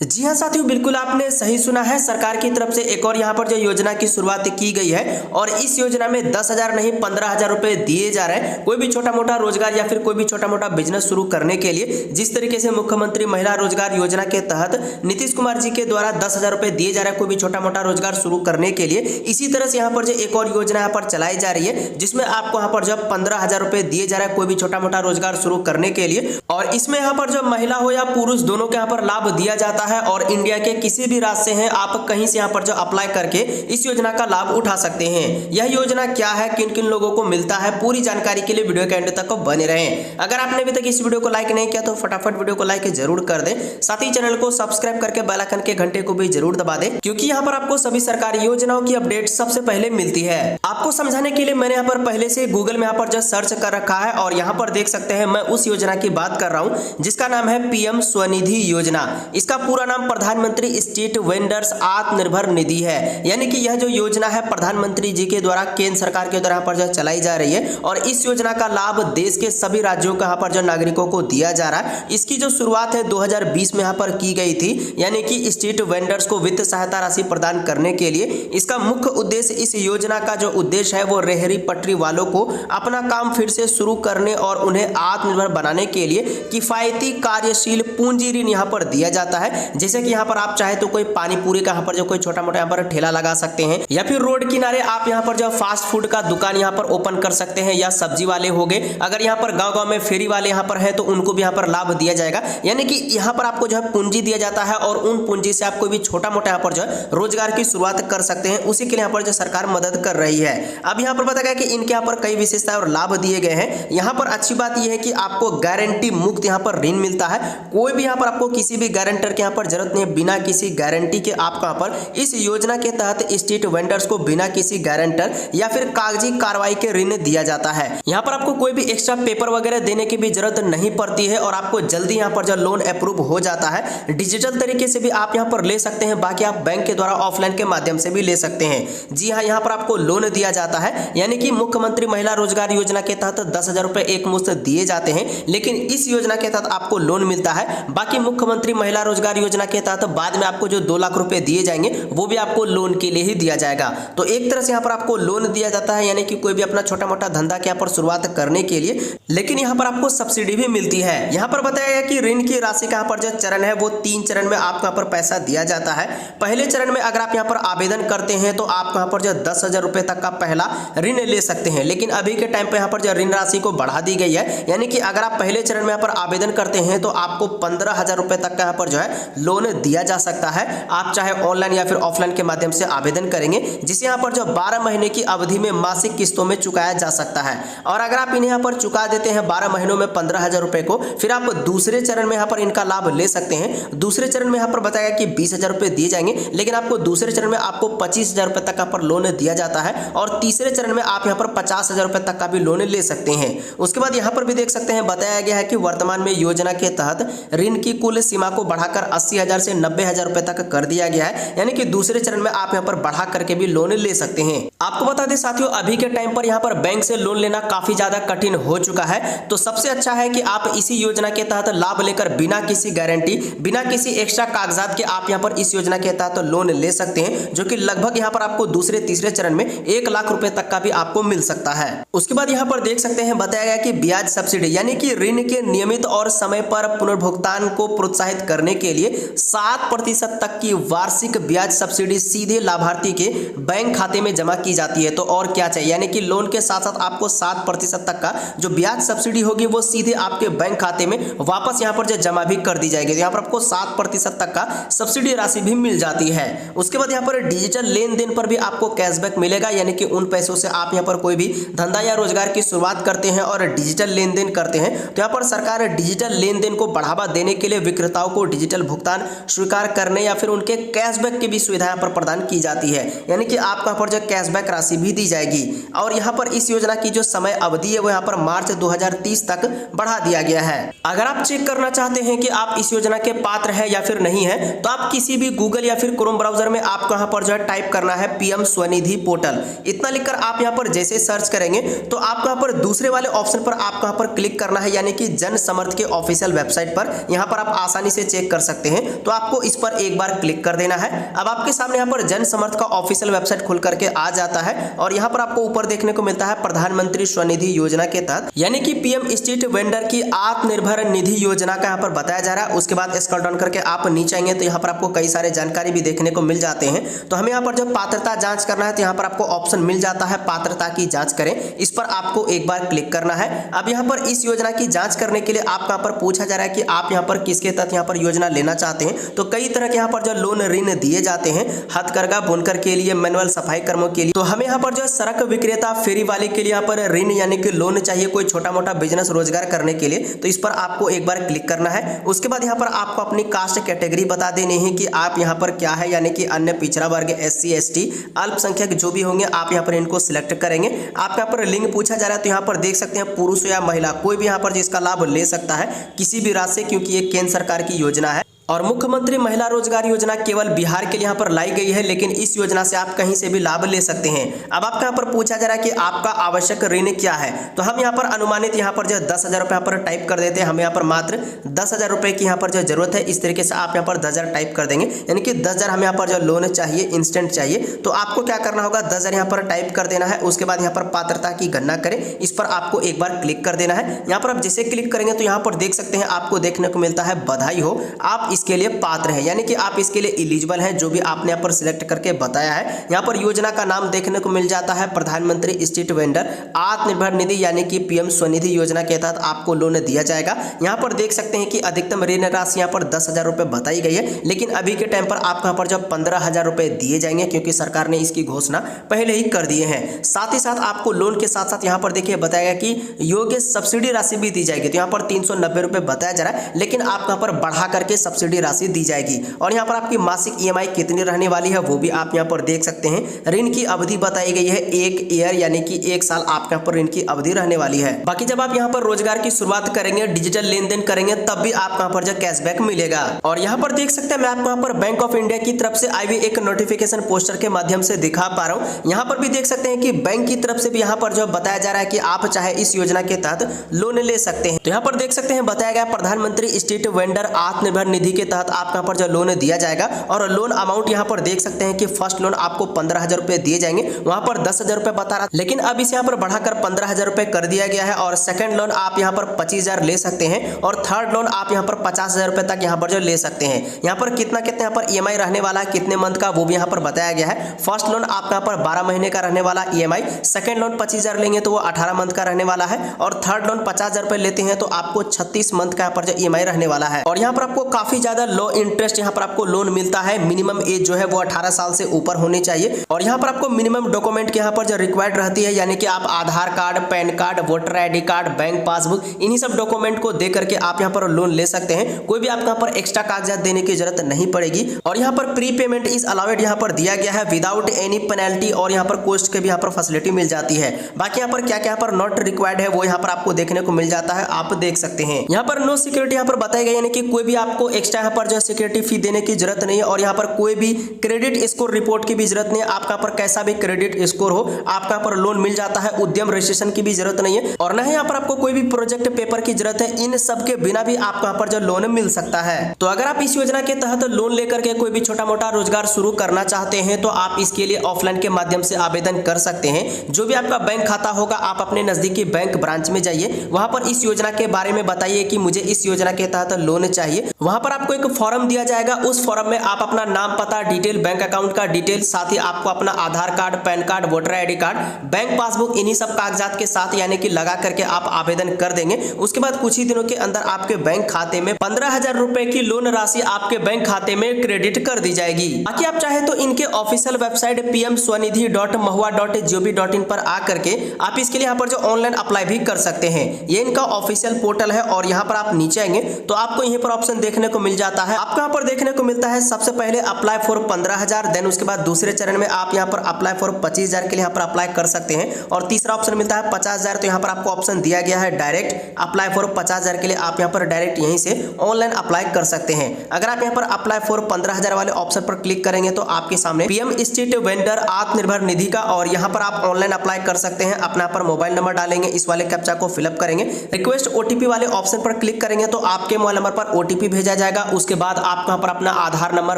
जी हाँ साथियों, बिल्कुल आपने सही सुना है। सरकार की तरफ से एक और यहाँ पर जो योजना की शुरुआत की गई है और इस योजना में 10,000 नहीं 15,000 रुपए दिए जा रहे हैं कोई भी छोटा मोटा रोजगार या फिर कोई भी छोटा मोटा बिजनेस शुरू करने के लिए। जिस तरीके से मुख्यमंत्री महिला रोजगार योजना के तहत नीतीश कुमार जी के द्वारा 10,000 रुपए दिए जा रहे हैं कोई भी छोटा मोटा रोजगार शुरू करने के लिए, इसी तरह से यहाँ पर जो एक और योजना यहाँ पर चलाई जा रही है जिसमें आपको यहाँ पर जो 15,000 रुपए दिए जा रहे हैं कोई भी छोटा मोटा रोजगार शुरू करने के लिए। और इसमें यहाँ पर जो महिला हो या पुरुष दोनों के यहाँ पर लाभ दिया जाता है और इंडिया के किसी भी राज्य से हैं आप कहीं से यहाँ पर जो अप्लाई करके इस योजना का लाभ उठा सकते हैं। यह योजना क्या है, किन किन लोगों को मिलता है, पूरी जानकारी के लिए वीडियो के एंड तक बने रहें। अगर आपने अभी तक इस वीडियो को लाइक नहीं किया तो फटाफट वीडियो को लाइक जरूर कर दें, साथ ही चैनल को सब्सक्राइब करके बेल आइकन के घंटे को भी जरूर दबा दें, क्योंकि यहाँ पर आपको सभी सरकारी योजनाओं की अपडेट सबसे पहले मिलती है। आपको समझाने के लिए मैंने यहाँ पर पहले से गूगल में यहाँ पर जो सर्च कर रखा है और यहाँ पर देख सकते हैं मैं उस योजना की बात कर रहा हूँ जिसका नाम है पीएम स्वनिधि योजना। इसका पूरा नाम प्रधानमंत्री स्ट्रीट वेंडर्स आत्मनिर्भर निधि है। यानी कि यह जो योजना है प्रधानमंत्री जी के द्वारा केंद्र सरकार के द्वारा पर जो चलाई जा रही है और इस योजना का लाभ देश के सभी राज्यों का यहाँ पर जो नागरिकों को दिया जा रहा है। इसकी जो शुरुआत है 2020 में यहाँ पर की गई थी, यानी कि स्ट्रीट वेंडर्स को वित्त सहायता राशि प्रदान करने के लिए। इसका मुख्य उद्देश्य, इस योजना का जो उद्देश्य है वो रेहड़ी पटरी वालों को अपना काम फिर से शुरू करने और उन्हें आत्मनिर्भर बनाने के लिए किफायती कार्यशील पूंजी ऋण यहाँ पर दिया जाता है। जैसे कि यहाँ पर आप चाहे तो कोई पानी पूरी का यहाँ पर जो कोई छोटा मोटा यहाँ पर ठेला लगा सकते हैं या फिर रोड किनारे आप यहाँ पर जो फास्ट फूड का दुकान यहाँ पर ओपन कर सकते हैं, या सब्जी वाले हो गए। अगर यहाँ पर गांव गांव में फेरी वाले यहाँ पर है तो उनको भी यहाँ पर लाभ दिया जाएगा। यानी कि यहाँ पर आपको जो है पूंजी दिया जाता है और उन पूंजी से आप कोई भी छोटा मोटा यहाँ पर जो है रोजगार की शुरुआत कर सकते हैं। उसी के लिए यहाँ पर जो सरकार मदद कर रही है। अब यहाँ पर पता गया कि इनके यहाँ पर कई विशेषताएं और लाभ दिए गए हैं। यहाँ पर अच्छी बात यह है कि आपको गारंटी मुक्त यहाँ पर ऋण मिलता है। कोई भी यहाँ पर आपको किसी भी गारंटर के यहाँ पर जरूरत नहीं है। बिना किसी गारंटी के आपको यहाँ पर इस योजना के तहत स्ट्रीट वेंडर्स को बिना किसी गारंटर या फिर कागजी कार्रवाई के ऋण दिया जाता है। यहाँ पर आपको कोई भी एक्स्ट्रा पेपर वगैरह देने की भी जरूरत नहीं पड़ती है और आपको जल्दी यहाँ पर जो लोन अप्रूव हो जाता है। डिजिटल तरीके से भी आप यहाँ पर ले सकते हैं, बाकी आप बैंक के द्वारा ऑफलाइन के माध्यम से भी ले सकते हैं। जी हाँ, यहाँ पर आपको लोन दिया जाता है। यानी कि मुख्यमंत्री महिला रोजगार योजना के तहत 10,000 रुपए एक मुश्त दिए जाते हैं, लेकिन इस योजना के तहत आपको लोन मिलता है। बाकी मुख्यमंत्री महिला रोजगार योजना के तहत बाद में आपको जो 2 लाख रुपए दिए जाएंगे वो भी आपको लोन के लिए ही दिया जाएगा। तो एक तरह से यहाँ पर आपको लोन दिया जाता है, यानी कि कोई भी अपना छोटा मोटा धंधा के यहाँ पर शुरुआत करने के लिए। लेकिन यहाँ पर आपको सब्सिडी भी मिलती है। यहाँ पर बताया गया कि ऋण की राशि का यहाँ पर जो चरण है वो 3 चरण में आपको यहाँ पर पैसा दिया जाता है। पहले चरण में अगर आप यहाँ पर आवेदन करते हैं तो आपको यहाँ पर जो 10,000 रुपए तक का पहला ऋण ले सकते हैं, लेकिन अभी के टाइम पे यहाँ पर जो ऋण राशि को बढ़ा दी गई है। यानी कि अगर आप पहले चरण में यहाँ पर आवेदन करते हैं तो आपको 15,000 रुपए तक का यहाँ पर जो है लोन दिया जा सकता है। आप चाहे ऑनलाइन या फिर ऑफलाइन के माध्यम से आवेदन करेंगे, जिसे यहाँ पर जो 12 महीने की अवधि में मासिक किस्तों में चुकाया जा सकता है। और अगर आप इन्हें यहाँ पर चुका देते हैं 12 महीनों में 15,000 रुपए को, फिर आप दूसरे चरण में यहाँ पर इनका लाभ ले सकते हैं। दूसरे चरण में यहाँ पर बताया कि 20,000 रुपए दिए जाएंगे, लेकिन आपको दूसरे चरण में आपको 25,000 रुपए तक का पर लोन दिया जाता है और तीसरे चरण में आप यहाँ पर 50,000 रुपए तक का भी लोन ले सकते हैं। उसके बाद यहाँ पर भी देख सकते हैं बताया गया है कि वर्तमान में योजना के तहत ऋण की कुल सीमा को बढ़ाकर 80,000 से 90,000 रुपए तक कर दिया गया है। यानी कि दूसरे चरण में आप यहाँ पर बढ़ा करके भी लोन ले सकते हैं। आपको बता दें साथियों, अभी के टाइम पर यहाँ पर बैंक से लोन लेना काफी ज्यादा कठिन हो चुका है, तो सबसे अच्छा है कि आप इसी योजना के तहत लाभ लेकर बिना किसी गारंटी, बिना किसी एक्स्ट्रा कागजात के आप यहाँ पर इस योजना के तहत लोन ले सकते हैं, जो कि लगभग यहाँ पर आपको दूसरे तीसरे चरण में 1 लाख रुपए तक का भी आपको मिल सकता है। उसके बाद यहाँ पर देख सकते हैं बताया गया कि ब्याज सब्सिडी, यानी कि ऋण के नियमित और समय पर पुनर्भुगतान को प्रोत्साहित करने के लिए 7% तक की वार्षिक ब्याज सब्सिडी सीधे लाभार्थी के बैंक खाते में जमा की जाती है। तो और क्या चाहिए, यानी कि लोन के साथ साथ आपको 7% तक का जो ब्याज सब्सिडी होगी वो सीधे आपके बैंक खाते में वापस यहाँ पर जो जमा भी कर दी जाएगी। तो यहाँ पर आपको 7% तक का सब्सिडी राशि भी मिल जाती है। उसके बाद यहाँ पर डिजिटल लेन देन पर भी आपको कैशबैक मिलेगा, यानी कि उन पैसों से आप यहाँ पर कोई भी धंधा या रोजगार की शुरुआत करते हैं और डिजिटल लेन देन करते हैं, तो यहाँ पर सरकार डिजिटल लेन देन को बढ़ावा देने के लिए विक्रेताओं को डिजिटल भुगतान स्वीकार करने या फिर उनके कैशबैक की भी सुविधा यहाँ पर प्रदान की जाती है। यानी कि आपका पर जो कैशबैक कैशबैक राशि भी दी जाएगी। और यहाँ पर इस योजना की जो समय अवधि है वो यहाँ पर मार्च 2030 तक बढ़ा दिया गया है। अगर आप चेक करना चाहते हैं कि आप इस योजना के पात्र है या फिर नहीं है, तो आप किसी भी गूगल या फिर क्रोम ब्राउजर में आपको यहाँ पर जो है टाइप करना है पीएम स्वनिधि पोर्टल। इतना लिखकर आप यहाँ पर जैसे सर्च करेंगे तो आपको यहाँ पर दूसरे वाले ऑप्शन पर आपको यहाँ पर क्लिक करना है, यानी कि जन समर्थ के ऑफिशियल वेबसाइट पर। यहाँ पर आप आसानी से चेक कर सकते हैं, तो आपको इस पर एक बार क्लिक कर देना है। अब आपके सामने यहाँ पर जन समर्थ का ऑफिशियल वेबसाइट खुल करके आ जाता है और यहाँ पर आपको ऊपर देखने को मिलता है प्रधानमंत्री स्वनिधि योजना के तहत, यानी कि पीएम स्ट्रीट वेंडर की आत्मनिर्भर निधि योजना का यहाँ पर बताया जा रहा है। उसके बाद स्क्रॉल डाउन करके आप नीचे आएंगे तो यहाँ पर आपको कई सारे जानकारी भी देखने को मिल जाते हैं। तो हमें यहाँ पर जो पात्रता जांच करना है तो यहाँ पर आपको ऑप्शन मिल जाता है पात्रता की जांच करें, इस पर आपको एक बार क्लिक करना है। अब यहाँ पर इस योजना की जांच करने के लिए आपको यहाँ पर पूछा जा रहा है कि आप यहाँ पर किसके तहत यहाँ पर योजना लेना चाहते हैं। तो कई तरह के यहाँ पर जो लोन ऋण दिए जाते हैं, हथकरघा बुनकर के लिए, मैनुअल सफाई कर्मों के लिए। तो हमें यहाँ पर जो सड़क विक्रेता फेरी वाले के लिए यहाँ पर ऋण यानी कि लोन चाहिए, कोई छोटा मोटा बिजनेस रोजगार करने के लिए, तो इस पर आपको एक बार क्लिक करना है। उसके बाद यहाँ पर आपको अपनी कास्ट कैटेगरी बता देनी है कि आप यहाँ पर क्या है, यानी कि अन्य पिछड़ा वर्ग, SC ST, अल्पसंख्यक जो भी होंगे आप यहाँ पर इनको सिलेक्ट करेंगे। आप यहाँ पर लिंग पूछा जा रहा है तो यहाँ पर देख सकते हैं पुरुष या महिला कोई भी यहाँ पर जिसका लाभ ले सकता है किसी भी राज्य से, क्योंकि ये केंद्र सरकार की योजना है। और मुख्यमंत्री महिला रोजगार योजना केवल बिहार के लिए यहाँ पर लाई गई है, लेकिन इस योजना से आप कहीं से भी लाभ ले सकते हैं। अब आपका यहाँ पर पूछा जा रहा है कि आपका आवश्यक ऋण क्या है, तो हम यहाँ पर अनुमानित यहाँ पर जो 10,000 रुपये यहाँ पर टाइप कर देते हैं। हमें यहाँ पर मात्र 10,000 रुपये की यहाँ पर जो जरूरत है, इस तरीके से आप यहाँ पर 10,000 टाइप कर देंगे, यानी कि 10,000 हमें यहाँ पर जो लोन चाहिए, इंस्टेंट चाहिए। तो आपको क्या करना होगा, 10,000 यहाँ पर टाइप कर देना है। उसके बाद यहाँ पर पात्रता की गणना करें, इस पर आपको एक बार क्लिक कर देना है। यहाँ पर आप जैसे क्लिक करेंगे तो यहाँ पर देख सकते हैं आपको देखने को मिलता है बधाई हो, आप इसके लिए पात्र है, यानी कि आप इसके लिए एलिजिबल हैं, जो भी आपने यहाँ पर सिलेक्ट करके बताया है। यहाँ पर योजना का नाम देखने को मिल जाता है प्रधानमंत्री स्ट्रीट वेंडर आत्मनिर्भर निधि, यानी कि पीएम स्वनिधि योजना के तहत आपको लोन दिया जाएगा। यहाँ पर देख सकते हैं कि अधिकतम ऋण राशि यहाँ पर 10,000 रुपये बताई गई है, लेकिन अभी के टाइम पर आपको यहाँ पर जो 15,000 रुपये दिए जाएंगे, क्योंकि सरकार ने इसकी घोषणा पहले ही कर दिए हैं। साथ ही साथ आपको लोन के साथ साथ यहाँ पर देखिए बताया गया कि योग्य सब्सिडी राशि भी दी जाएगी। तो यहाँ पर 390 रुपये बताया जा रहा है, लेकिन आपको यहाँ पर बढ़ा करके सब्सिडी राशि दी जाएगी। और यहाँ पर आपकी मासिक EMI कितनी रहने वाली है वो भी आप यहाँ पर देख सकते हैं। ऋण की अवधि बताई गई है 1 ईयर, यानी कि 1 साल आपके यहाँ पर ऋण की अवधि रहने वाली है। बाकी जब आप यहाँ पर रोजगार की शुरुआत करेंगे, डिजिटल लेन देन करेंगे, तब भी आपको यहाँ पर जो कैशबैक मिलेगा। और यहाँ पर देख सकते हैं मैं आपको यहाँ पर बैंक ऑफ इंडिया की तरफ से आई हुई एक नोटिफिकेशन पोस्टर के माध्यम से दिखा पा रहा हूँ। यहाँ पर भी देख सकते हैं कि बैंक की तरफ से भी यहाँ पर जो बताया जा रहा है कि आप चाहे इस योजना के तहत लोन ले सकते हैं। तो यहाँ पर देख सकते हैं बताया गया प्रधानमंत्री स्ट्रीट वेंडर आत्मनिर्भर निधि के तहत आपका यहाँ पर जो लोन दिया जाएगा। और लोन अमाउंट यहाँ पर देख सकते हैं कि फर्स्ट लोन आपको 15,000 रुपए दिए जाएंगे, वहां पर 10,000 रुपए बता रहा, लेकिन अब इसे यहाँ पर बढ़ाकर 15,000 रुपए कर दिया गया है। और सेकंड लोन आप यहाँ पर 25,000 ले सकते हैं और थर्ड लोन आप यहाँ पर 50,000 रुपए तक यहाँ पर जो ले सकते हैं। यहाँ पर कितना यहाँ पर EMI रहने वाला है, कितने मंथ का, वो भी यहाँ पर बताया गया है। फर्स्ट लोन आपका यहाँ पर 12 महीने का रहने वाला EMI, सेकंड लोन 25,000 लेंगे तो वो 18 मंथ का रहने वाला है, और थर्ड लोन 50,000 रुपए लेते हैं तो आपको 36 मंथ का यहाँ पर जो EMI रहने वाला है। और यहाँ पर आपको काफी ज्यादा लो इंटरेस्ट यहाँ पर आपको लोन मिलता है। मिनिमम एज जो है वो 18 साल से ऊपर होनी चाहिए। और यहाँ पर आपको मिनिमम डॉक्यूमेंट की यहाँ पर जो रिक्वायर्ड रहती है, यानी कि आप Aadhaar card, PAN card, voter ID card, bank passbook, इन्हीं सब डॉक्यूमेंट को दे करके आप यहाँ पर लोन ले सकते हैं। कोई भी आपको यहाँ पर एक्स्ट्रा कागजात देने की जरूरत नहीं पड़ेगी। और यहाँ पर प्री पेमेंट इज अलाउड यहाँ पर दिया गया है विदाउट एनी पेनल्टी, और यहाँ पर कोस्ट के भी यहाँ पर फैसिलिटी मिल जाती है। बाकी यहाँ पर क्या क्या यहाँ पर नॉट रिक्वायर्ड है वो यहाँ पर आपको देखने को मिल जाता है, आप देख सकते हैं। यहाँ पर नो सिक्योरिटी यहाँ पर बताई गई, यानी कि कोई भी आपको एक्स्ट्रा यहाँ पर जो सिक्योरिटी फी देने की जरूरत नहीं है। और यहाँ पर कोई भी क्रेडिट स्कोर रिपोर्ट की भी जरूरत नहीं है। आपका पर कैसा भी क्रेडिट स्कोर हो आपका पर लोन मिल जाता है। उद्यम रजिस्ट्रेशन की भी जरूरत नहीं है, और न ही यहाँ पर आपको कोई भी प्रोजेक्ट पेपर की जरूरत है। इन सब के बिना भी आपको यहाँ पर जो लोन मिल सकता है। तो अगर आप इस योजना के तहत लोन लेकर के कोई भी छोटा मोटा रोजगार शुरू करना चाहते हैं तो आप इसके लिए ऑफलाइन के माध्यम से आवेदन कर सकते हैं। जो भी आपका बैंक खाता होगा आप अपने नजदीकी बैंक ब्रांच में जाइए, वहां पर इस योजना के बारे में बताइए कि मुझे इस योजना के तहत लोन चाहिए। वहां पर आपको एक फॉर्म दिया जाएगा, उस फॉर्म में आप अपना नाम, पता, डिटेल, बैंक अकाउंट का डिटेल, साथ ही आपको अपना Aadhaar card, PAN card, voter ID card, bank passbook, इन्हीं सब कागजात के साथ यानी कि लगा करके आप आवेदन कर देंगे। उसके बाद कुछ ही दिनों के अंदर आपके बैंक खाते में 15,000 रुपए की लोन राशि आपके बैंक खाते में क्रेडिट कर दी जाएगी। बाकी आप चाहे तो इनके ऑफिशियल वेबसाइट pmswanidhi.mahua.gov.in पर आकर के आप इसके लिए यहाँ पर जो ऑनलाइन अप्लाई भी कर सकते हैं। ये इनका ऑफिशियल पोर्टल है, और यहाँ पर आप नीचे आएंगे तो आपको यहीं पर ऑप्शन देखने को मिल जाता है। आपको यहाँ पर देखने को मिलता है सबसे पहले अप्लाई फॉर 15,000, देन उसके बाद दूसरे चरण में आप यहाँ पर अप्लाई फॉर 25,000 के लिए यहाँ पर अप्लाई कर सकते हैं और तीसरा ऑप्शन मिलता है 50,000। तो यहाँ पर आपको ऑप्शन दिया गया है डायरेक्ट अप्लाई फॉर 50,000 के लिए आप यहाँ पर डायरेक्ट यहीं से ऑनलाइन अप्लाई कर सकते हैं। अगर आप यहाँ पर अप्लाई फॉर 15,000 वाले ऑप्शन पर क्लिक करेंगे तो आपके सामने PM street vendor Atmanirbhar Nidhi का, और यहाँ पर आप ऑनलाइन अप्लाई कर सकते हैं। अपना पर मोबाइल नंबर डालेंगे, इस वाले कैप्चा को फिलअप करेंगे, रिक्वेस्ट ओटीपी वाले ऑप्शन पर क्लिक करेंगे तो आपके मोबाइल नंबर पर ओटीपी भेजा जाएगा। उसके बाद आप यहाँ पर अपना आधार नंबर,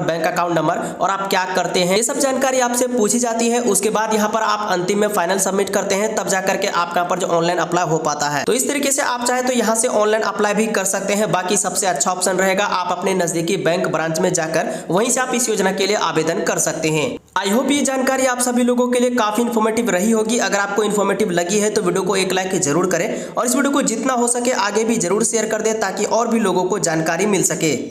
बैंक अकाउंट नंबर और आप क्या करते हैं ये सब जानकारी आपसे पूछी जाती है। उसके बाद यहाँ पर आप अंतिम में फाइनल सबमिट करते हैं, तब जाकर के आपका पर जो ऑनलाइन अप्लाई हो पाता है। तो इस तरीके से आप चाहे तो यहाँ से ऑनलाइन अप्लाई भी कर सकते हैं। बाकी सबसे अच्छा ऑप्शन रहेगा आप अपने नजदीकी बैंक ब्रांच में जाकर वहीं से आप इस योजना के लिए आवेदन कर सकते हैं। आई होप ये जानकारी आप सभी लोगों के लिए काफी इन्फॉर्मेटिव रही होगी। अगर आपको इन्फॉर्मेटिव लगी है तो वीडियो को एक लाइक जरूर करें और इस वीडियो को जितना हो सके आगे भी जरूर शेयर कर दें ताकि और भी लोगों को जानकारी मिल सके।